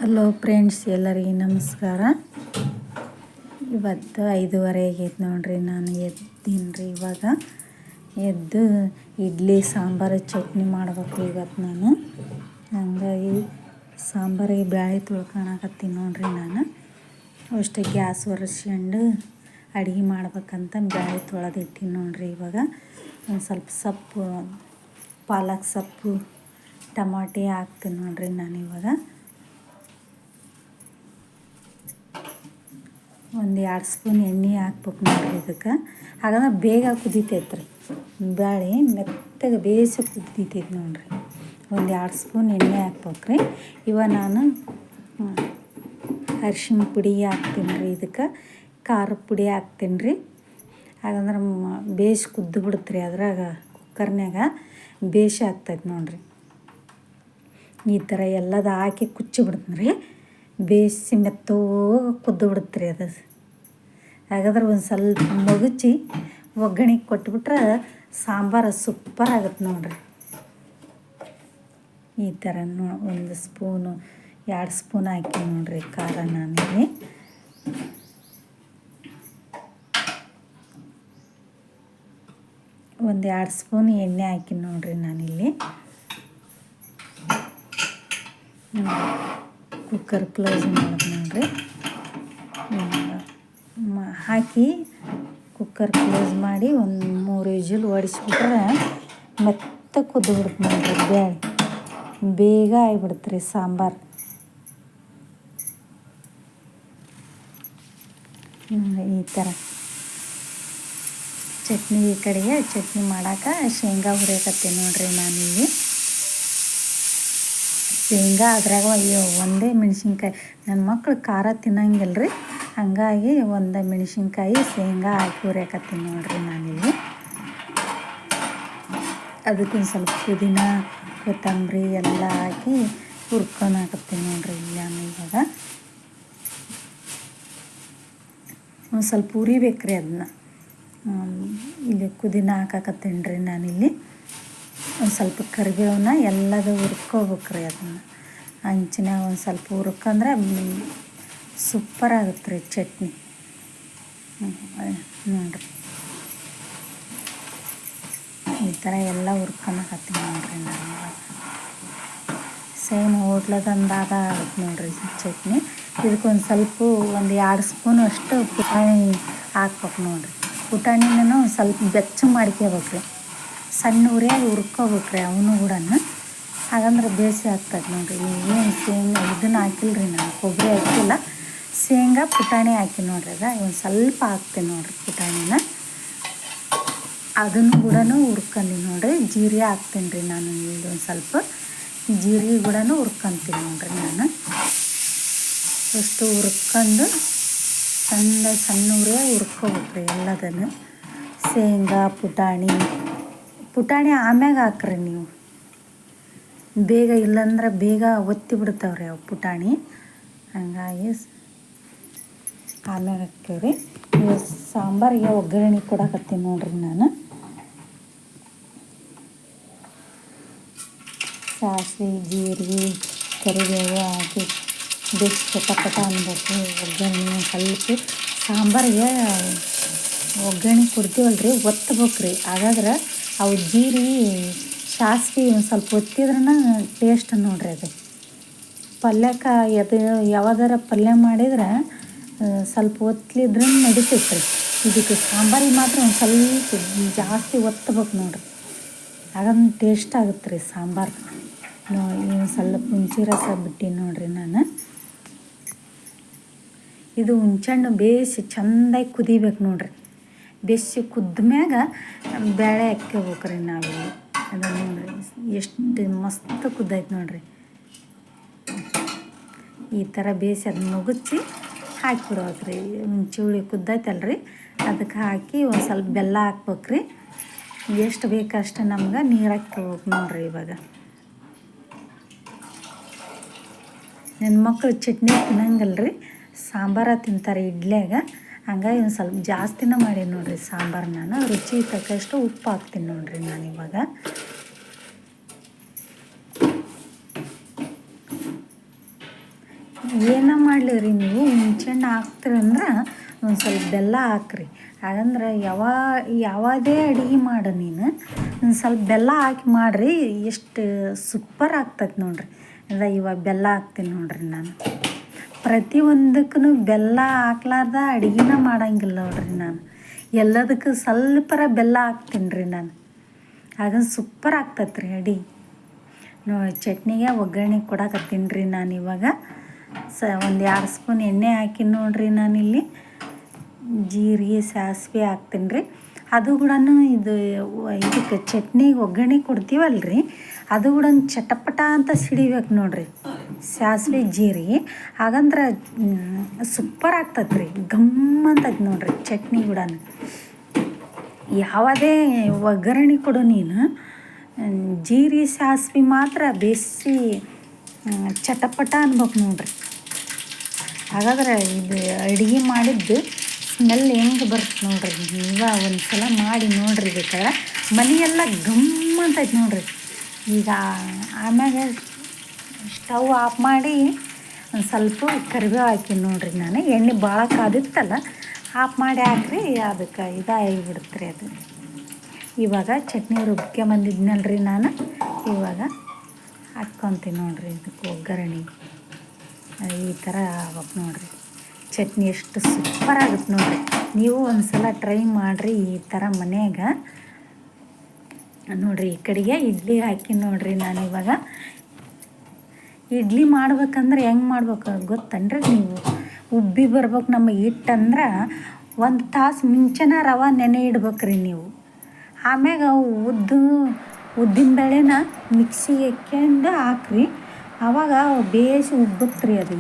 Hello friends, ಎಲ್ಲರಿಗೆ ನಮಸ್ಕಾರ. ಇವತ್ತು 5:30 ಆಗೈತೆ ನೋಡ್ರಿ. ನಾನು ಎದ್ದೀನಿ ಇವಾಗ ಎದ್ದು ಇಡ್ಲಿ ಸಾಂಬಾರು ಚಟ್ನಿ ಮಾಡ್ಬೇಕು ಇವತ್ತು ನಾನು. ಹಂಗಾಗಿ ಸಾಂಬಾರಿಗೆ ಬ್ಯಾಳೆ ತೊಳ್ಕೊಳಕತ್ತೀನಿ ನೋಡ್ರಿ. ನಾನು ಅಷ್ಟೇ ಗ್ಯಾಸ್ ಒರೆಸ್ಕೊಂಡು ಅಡುಗೆ ಮಾಡ್ಬೇಕಂತ ಬ್ಯಾಳೆ ತೊಳೆದಿಟ್ಟಿನಿ ನೋಡ್ರಿ. ಇವಾಗ ಒಂದು ಸ್ವಲ್ಪ ಸೊಪ್ಪು, ಪಾಲಕ್ ಸೊಪ್ಪು, ಟಮಾಟಿ ಹಾಕ್ತೀನಿ ನೋಡ್ರಿ. ನಾನು ಇವಾಗ ಒಂದು 2 ಸ್ಪೂನ್ ಎಣ್ಣೆ ಹಾಕ್ಬೇಕು ನೋಡ್ರಿ ಇದಕ್ಕೆ. ಹಾಗಂದ್ರೆ ಬೇಗ ಕುದೀತೈತೆ ರೀ ಬ್ಯಾಳೆ, ಮೆತ್ತಗೆ ಬೇಯಿಸಿ ಕುದೀತೈತೆ ನೋಡ್ರಿ. ಒಂದು 2 ಸ್ಪೂನ್ ಎಣ್ಣೆ ಹಾಕ್ಬೇಕು ರೀ. ಇವಾಗ ನಾನು ಅರಿಶಿಣ ಪುಡಿ ಹಾಕ್ತೀನಿ ರೀ. ಇದಕ್ಕೆ ಖಾರದ ಪುಡಿ ಹಾಕ್ತೀನಿ ರೀ. ಹಾಗಂದ್ರೆ ಬೇಯಿಸಿ ಕುದ್ದು ಬಿಡುತ್ತೆ ರೀ. ಅದ್ರಾಗ ಕುಕ್ಕರ್ನಾಗ ಬೇಯಿಸಿ ಆಗ್ತೈತೆ ನೋಡ್ರಿ. ಈ ಥರ ಎಲ್ಲದು ಹಾಕಿ ಕುಚ್ಚಿ ಬಿಡ್ತೀನಿ ರೀ. ಬೇಯಿಸಿ ಮೆತ್ತಗೆ ಕುದ್ದು ಬಿಡುತ್ತೆ ರೀ ಅದು. ಹಾಗಾದ್ರೆ ಒಂದು ಸ್ವಲ್ಪ ಮಗುಚಿ ಒಗ್ಗರಣೆ ಕೊಟ್ಬಿಟ್ರೆ ಸಾಂಬಾರು ಸೂಪರ್ ಆಗುತ್ತೆ ನೋಡ್ರಿ. ಈ ಥರ ಒಂದು ಸ್ಪೂನು 2 ಸ್ಪೂನ್ ಹಾಕಿ ನೋಡ್ರಿ ಖಾರ ನಾನಿಲ್ಲಿ. ಒಂದು 2 ಸ್ಪೂನ್ ಎಣ್ಣೆ ಹಾಕಿ ನೋಡ್ರಿ ನಾನಿಲ್ಲಿ. ಕುಕ್ಕರ್ ಕ್ಲೋಸ್ ಮಾಡೋದು ನೋಡ್ರಿ. ಹಾಕಿ ಕುಕ್ಕರ್ ಕ್ಲೋಸ್ ಮಾಡಿ ಒಂದು 3 ವಿಜಿಲ್ ಹೊಡಿಸ್ಬಿಟ್ರೆ ಮೆತ್ತ ಕುದ್ದು ಬಿಡುತ್ತೆ ನೋಡ್ರಿ ಬೇಳೆ. ಬೇಗ ಆಗಿಬಿಡುತ್ತೆ ರೀ ಸಾಂಬಾರು. ಈ ಥರ ಚಟ್ನಿ, ಈ ಕಡೆಗೆ ಚಟ್ನಿ ಮಾಡೋಕೆ ಶೇಂಗಾ ಹುರಿಯಕತ್ತೀನಿ ನೋಡ್ರಿ ನಾನಿಲ್ಲಿ. ಶೇಂಗಾ ಅದ್ರಾಗ ಒಂದೇ ಮೆಣಸಿನ್ಕಾಯಿ, ನನ್ನ ಮಕ್ಳು ಖಾರ ತಿನ್ನಂಗಿಲ್ಲ ರೀ. ಹಾಗಾಗಿ ಒಂದು ಮೆಣಸಿನ್ಕಾಯಿ ಶೇಂಗಾ ಹಾಕಿ ಹುರಿಯಕತ್ತೀನಿ ನೋಡ್ರಿ ನಾನಿಲ್ಲಿ. ಅದಕ್ಕೊಂದು ಸ್ವಲ್ಪ ಪುದೀನ, ಕೊತ್ತಂಬರಿ ಎಲ್ಲ ಹಾಕಿ ಹುರ್ಕೊಳಕತ್ತೀನಿ ನೋಡ್ರಿ ಇಲ್ಲಿ ನಾನು. ಇವಾಗ ಒಂದು ಸ್ವಲ್ಪ ಉರಿಬೇಕು ರೀ ಅದನ್ನ. ಇಲ್ಲಿ ಪುದೀನ ಹಾಕಕತ್ತೀನಿ ರೀ ನಾನಿಲ್ಲಿ. ಒಂದು ಸ್ವಲ್ಪ ಕರಿಬೇವನ್ನ ಎಲ್ಲದು ಹುರ್ಕೋಬೇಕು ರೀ. ಅದನ್ನು ಹಂಚಿನಾಗ ಒಂದು ಸ್ವಲ್ಪ ಹುರ್ಕೊಂಡ್ರೆ ಸೂಪರ್ ಆಗುತ್ತೆ ರೀ ಚಟ್ನಿ ನೋಡ್ರಿ. ಈ ಥರ ಎಲ್ಲ ಹುರ್ಕೊಳಕತ್ತೀನಿ ನೋಡ್ರಿ ನಾನು. ಸೇಮ್ ಹೋಟ್ಲದಂದಾಗ ಆಗುತ್ತೆ ನೋಡ್ರಿ ಚಟ್ನಿ. ಇದಕ್ಕೊಂದು ಸ್ವಲ್ಪ ಒಂದು 2 ಸ್ಪೂನ್ ಅಷ್ಟು ಪುಟಾಣಿ ಹಾಕ್ಬೇಕು ನೋಡ್ರಿ. ಪುಟಾಣಿನ ಒಂದು ಸ್ವಲ್ಪ ಬೆಚ್ಚಗೆ ಮಾಡ್ಕೋಬೇಕು ರೀ. ಸಣ್ಣ ಉರಿಯಾಗಿ ಹುರ್ಕೋಬೇಕು ರೀ ಅವನು ಕೂಡ. ಹಾಗಂದ್ರೆ ಬೇಯಿಸಿ ಆಗ್ತದೆ ನೋಡ್ರಿ. ಏನು ಶೇಂಗಾ ಇದನ್ನು ಹಾಕಿಲ್ಲ ರೀ ನಾನು, ಕೊಬ್ಬರಿ ಹಾಕಿಲ್ಲ, ಶೇಂಗಾ ಪುಟಾಣಿ ಹಾಕಿ ನೋಡ್ರಿ. ಒಂದು ಸ್ವಲ್ಪ ಹಾಕ್ತೀನಿ ನೋಡ್ರಿ ಪುಟಾಣಿನ. ಅದನ್ನು ಕೂಡ ಹುರ್ಕೊಂಡಿ ನೋಡ್ರಿ. ಜೀರಿಗೆ ಹಾಕ್ತೀನಿ ರೀ ನಾನು. ಒಂದು ಸ್ವಲ್ಪ ಜೀರಿಗೆ ಕೂಡ ಹುರ್ಕೊತೀನಿ ನೋಡ್ರಿ ನಾನು. ಅಷ್ಟು ಹುರ್ಕೊಂಡು ಸಣ್ಣ ಉರಿಯಾಗಿ ಹುರ್ಕೋಬೇಕು ರೀ ಎಲ್ಲದನ್ನು. ಶೇಂಗಾ, ಪುಟಾಣಿ ಆಮ್ಯಾಗ ಹಾಕ್ರಿ ನೀವು. ಬೇಗ ಇಲ್ಲಾಂದ್ರೆ ಬೇಗ ಒತ್ತಿ ಬಿಡ್ತಾವ್ರಿ ಅವು ಪುಟಾಣಿ. ಹಾಗಾಗಿ ಆಮ್ಯಾಗ ಹಾಕ್ತೀವ್ರಿ. ಸಾಂಬಾರಿಗೆ ಒಗ್ಗರಣೆ ಕೊಡಕತ್ತೀನಿ ನೋಡ್ರಿ ನಾನು. ಸಾಸಿವೆ, ಜೀರಿಗೆ, ಕರಿಬೇವು ಹಾಕಿ ಬೆಚ್ಚ ಪಟ ಅನ್ಬೇಕು ಒಗ್ಗರಣೆ. ಸ್ವಲ್ಪ ಸಾಂಬಾರಿಗೆ ಒಗ್ಗರಣೆ ಕೊಡ್ತೀವಲ್ರಿ, ಒತ್ತಬೇಕು ರೀ. ಹಾಗಾದ್ರೆ ಅವು ಜೀರಿಗೆ, ಸಾಸಿವೆ ಒಂದು ಸ್ವಲ್ಪ ಒತ್ತಿದ್ರನ ಟೇಸ್ಟ್ ನೋಡ್ರಿ. ಅದು ಪಲ್ಯಕ್ಕೆ ಯಾವ್ದಾರ ಪಲ್ಯ ಮಾಡಿದ್ರೆ ಸ್ವಲ್ಪ ಒತ್ತಲಿದ್ರೆ ನಡಿತೈತೆ ರೀ. ಇದಕ್ಕೆ ಸಾಂಬಾರಿಗೆ ಮಾತ್ರ ಒಂದು ಸ್ವಲ್ಪ ಜಾಸ್ತಿ ಒತ್ತಬೇಕು ನೋಡ್ರಿ. ಹಾಗಂದ್ರೆ ಟೇಸ್ಟ್ ಆಗುತ್ತೆ ರೀ ಸಾಂಬಾರು. ಒಂದು ಸ್ವಲ್ಪ ಹುಣಸೆ ರಸ ಬಿಟ್ಟು ನೋಡ್ರಿ ನಾನು. ಇದು ಹುಣ್ಸೆಹಣ್ಣು ಬೇಯಿಸಿ ಚೆಂದಾಗಿ ಕುದಿಬೇಕು ನೋಡ್ರಿ. ಬೇಯಿಸಿ ಕುದ್ದ ಮ್ಯಾಗ ಬೇಳೆ ಹಾಕ್ಕೋಬೇಕು ರೀ ನಾವಿಲ್ಲಿ. ಅದನ್ನು ನೋಡ್ರಿ ಎಷ್ಟು ಮಸ್ತ್ ಕುದ್ದೈತೆ ನೋಡ್ರಿ. ಈ ಥರ ಬೇಯಿಸಿ ಅದನ್ನ ಮುಗುಚಿ ಹಾಕಿಬಿಡೋದು ರೀ. ಹುಣ್ಸೆ ಹುಳಿ ಕುದ್ದೈತಲ್ರಿ, ಅದಕ್ಕೆ ಹಾಕಿ ಒಂದು ಸ್ವಲ್ಪ ಬೆಲ್ಲ ಹಾಕ್ಬೇಕು ರೀ. ಎಷ್ಟು ಬೇಕಷ್ಟು ನಮ್ಗೆ ನೀರು ಹಾಕ್ಕೋಬೇಕು ನೋಡ್ರಿ. ಇವಾಗ ನನ್ನ ಮಕ್ಕಳು ಚಟ್ನಿ ತಿನ್ನಂಗಲ್ರಿ, ಸಾಂಬಾರ ತಿಂತಾರೆ ಇಡ್ಲಿಯಾಗ. ಹಂಗಾಗಿ ಒಂದು ಸ್ವಲ್ಪ ಜಾಸ್ತಿನ ಮಾಡಿ ನೋಡ್ರಿ ಸಾಂಬಾರು. ನಾನು ರುಚಿ ತಕ್ಕಷ್ಟು ಉಪ್ಪು ಹಾಕ್ತೀನಿ ನೋಡ್ರಿ ನಾನು. ಇವಾಗ ಏನ ಮಾಡಲಿ ರೀ ನೀವು ಹುಣ್ಸೆಹಣ್ಣು ಹಾಕ್ತೀರಿ ಅಂದ್ರೆ ಒಂದು ಸ್ವಲ್ಪ ಬೆಲ್ಲ ಹಾಕ್ರಿ. ಹಾಗಂದ್ರೆ ಯಾವುದೇ ಅಡುಗೆ ಮಾಡು ನೀನು ಒಂದು ಸ್ವಲ್ಪ ಬೆಲ್ಲ ಹಾಕಿ ಮಾಡಿರಿ, ಎಷ್ಟು ಸೂಪರ್ ಆಗ್ತೈತೆ ನೋಡಿರಿ. ಇವಾಗ ಬೆಲ್ಲ ಹಾಕ್ತೀನಿ ನೋಡಿರಿ. ನಾನು ಪ್ರತಿಯೊಂದಕ್ಕೂ ಬೆಲ್ಲ ಹಾಕ್ಲಾರ್ದ ಅಡುಗೆನ ಮಾಡೋಂಗಿಲ್ಲ ನೋಡಿರಿ. ನಾನು ಎಲ್ಲದಕ್ಕೂ ಸ್ವಲ್ಪರ ಬೆಲ್ಲ ಹಾಕ್ತೀನಿ ರೀ ನಾನು. ಆಗ ಸೂಪರ್ ಆಗ್ತೈತೆ ರೀ ಅಡುಗೆ. ಚಟ್ನಿಗೆ ಒಗ್ಗರಣೆ ಕೊಡಕತ್ತೀನಿ ರೀ ನಾನು. ಇವಾಗ ಒಂದು 2 ಸ್ಪೂನ್ ಎಣ್ಣೆ ಹಾಕಿ ನೋಡಿರಿ. ನಾನಿಲ್ಲಿ ಜೀರಿಗೆ ಸಾಸಿವೆ ಹಾಕ್ತೀನಿ ರೀ. ಅದು ಕೂಡ ಇದಕ್ಕೆ ಚಟ್ನಿಗೆ ಒಗ್ಗರಣೆ ಕೊಡ್ತೀವಲ್ಲ ರೀ, ಅದು ಕೂಡ ಚಟಪಟ ಅಂತ ಸಿಡಿಬೇಕು ನೋಡಿರಿ ಸಾಸಿವೆ ಜೀರಿಗೆ. ಹಾಗಂದ್ರೆ ಸೂಪರ್ ಆಗ್ತದೆ ರೀ, ಘಮ್ ಅಂತೈತೆ ನೋಡಿರಿ ಚಟ್ನಿ ಕೂಡ. ಯಾವುದೇ ಒಗ್ಗರಣೆ ಕೊಡು ನೀನು ಜೀರಿಗೆ ಸಾಸಿವೆ ಮಾತ್ರ ಬೇಯಿಸಿ ಚಟಪಟ ಅನ್ಬೇಕು ನೋಡಿರಿ. ಹಾಗಾದ್ರೆ ಇದು ಅಡುಗೆ ಮಾಡಿದ್ದು ಸ್ಮೆಲ್ ಹೆಂಗೆ ಬರುತ್ತೆ ನೋಡಿರಿ. ನೀವ ಒಂದು ಸಲ ಮಾಡಿ ನೋಡಿರಿ. ಬೇಕಾದ್ರೆ ಮನೆಯೆಲ್ಲ ಘಮ್ ಅಂತೈತೆ ನೋಡಿರಿ. ಈಗ ಆಮ್ಯಾಗ ಸ್ಟವ್ ಆಫ್ ಮಾಡಿ ಒಂದು ಸ್ವಲ್ಪ ಕರಿಬೇವು ಹಾಕಿ ನೋಡಿರಿ. ನಾನು ಎಣ್ಣೆ ಭಾಳ ಕಾದಿತ್ತಲ್ಲ, ಆಫ್ ಮಾಡಿ ಹಾಕ್ರಿ. ಅದಕ್ಕೆ ಇದಾಗಿಬಿಡುತ್ತೆ ರೀ ಅದು. ಇವಾಗ ಚಟ್ನಿ ರುಬ್ಕೊಂಬಂದಿದ್ನಲ್ರಿ ನಾನು, ಇವಾಗ ಹಾಕ್ಕೊತೀನಿ ನೋಡಿರಿ. ಇದಕ್ಕೆ ಒಗ್ಗರಣೆ ಈ ಥರ ಆಗ್ಬೇಕು ನೋಡಿರಿ. ಚಟ್ನಿ ಎಷ್ಟು ಸೂಪರ್ ಆಗುತ್ತೆ ನೋಡಿರಿ. ನೀವು ಒಂದು ಸಲ ಟ್ರೈ ಮಾಡಿರಿ ಈ ಥರ ಮನ್ಯಾಗ. ನೋಡಿರಿ ಈ ಕಡೆಗೆ ಇಡ್ಲಿ ಹಾಕಿ ನೋಡಿರಿ. ನಾನು ಇವಾಗ ಇಡ್ಲಿ ಮಾಡ್ಬೇಕಂದ್ರೆ ಹೆಂಗೆ ಮಾಡ್ಬೇಕು ಗೊತ್ತನ್ರಿ ನೀವು? ಉಬ್ಬಿ ಬರ್ಬೇಕು ನಮ್ಮ ಹಿಟ್ಟಂದ್ರೆ 1 ತಾಸು ಮುಂಚೆನೇ ರವೆ ನೆನೆ ಇಡ್ಬೇಕ್ರಿ ನೀವು. ಆಮ್ಯಾಗ ಉದ್ದಿನ ಬೇಳೆನ ಮಿಕ್ಸಿಗೆ ಹಾಕ್ಕೊಂಡು ಹಾಕ್ರಿ. ಆವಾಗ ಬೇಯಿಸಿ ಉಬ್ಬುತ್ತೆ ರೀ ಅದು.